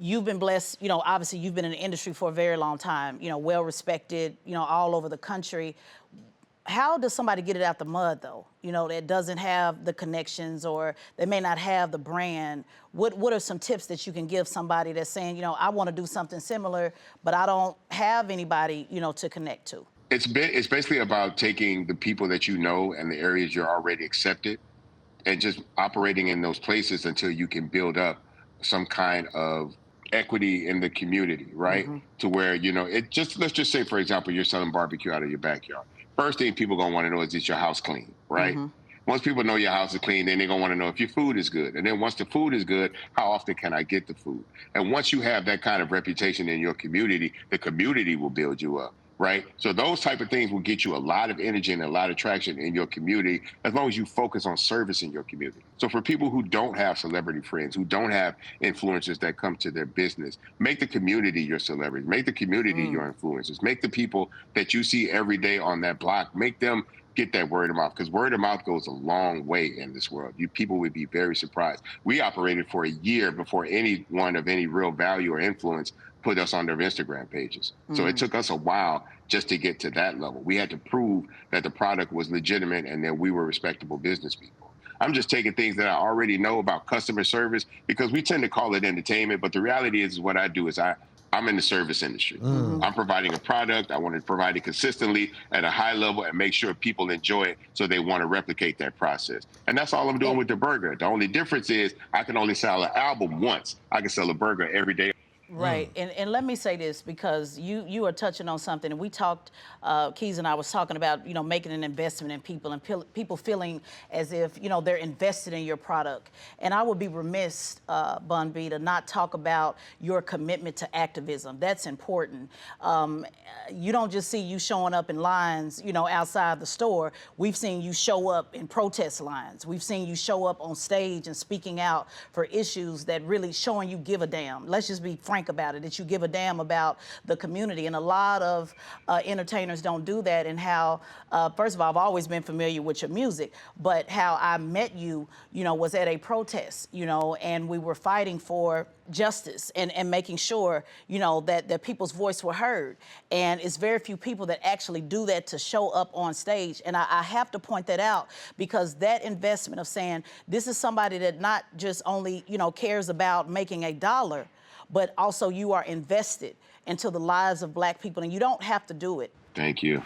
you've been blessed, you know, obviously you've been in the industry for a very long time, you know, well respected, you know, all over the country. How does somebody get it out the mud, though? You know, that doesn't have the connections, or they may not have the brand. What are some tips that you can give somebody that's saying, you know, I want to do something similar, but I don't have anybody, you know, to connect to? It's basically about taking the people that you know and the areas you're already accepted and just operating in those places until you can build up some kind of equity in the community, right? To where, you know, it just, let's just say, for example, you're selling barbecue out of your backyard. First thing people gonna wanna know is your house clean, right? Once people know your house is clean, then they're gonna wanna know if your food is good. And then once the food is good, how often can I get the food? And once you have that kind of reputation in your community, the community will build you up, right? So those type of things will get you a lot of energy and a lot of traction in your community, as long as you focus on servicing your community. So for people who don't have celebrity friends, who don't have influencers that come to their business, make the community your celebrities, make the community your influencers, make the people that you see every day on that block, make them get that word of mouth, because word of mouth goes a long way in this world. You people would be very surprised. We operated for a year before anyone of any real value or influence put us on their Instagram pages. So it took us a while just to get to that level. We had to prove that the product was legitimate and that we were respectable business people. I'm just taking things that I already know about customer service, because we tend to call it entertainment, but the reality is what I do is I'm in the service industry. I'm providing a product. I want to provide it consistently at a high level and make sure people enjoy it so they want to replicate that process. And that's all I'm doing with the burger. The only difference is I can only sell an album once. I can sell a burger every day. Right, and let me say this, because you are touching on something, and we talked, Keys and I was talking about, you know, making an investment in people, and people feeling as if, you know, they're invested in your product. And I would be remiss, Bun B, to not talk about your commitment to activism. That's important. You don't just see you showing up in lines, you know, outside the store. We've seen you show up in protest lines. We've seen you show up on stage and speaking out for issues that really showing you give a damn. Let's just be frank about it, that you give a damn about the community. And a lot of entertainers don't do that. And how, first of all, I've always been familiar with your music, but how I met you, you know, was at a protest, you know, and we were fighting for justice and making sure, you know, that people's voice were heard. And it's very few people that actually do that, to show up on stage. And I have to point that out, because that investment of saying, this is somebody that not just only, you know, cares about making a dollar, but also you are invested into the lives of Black people, and you don't have to do it. Thank you.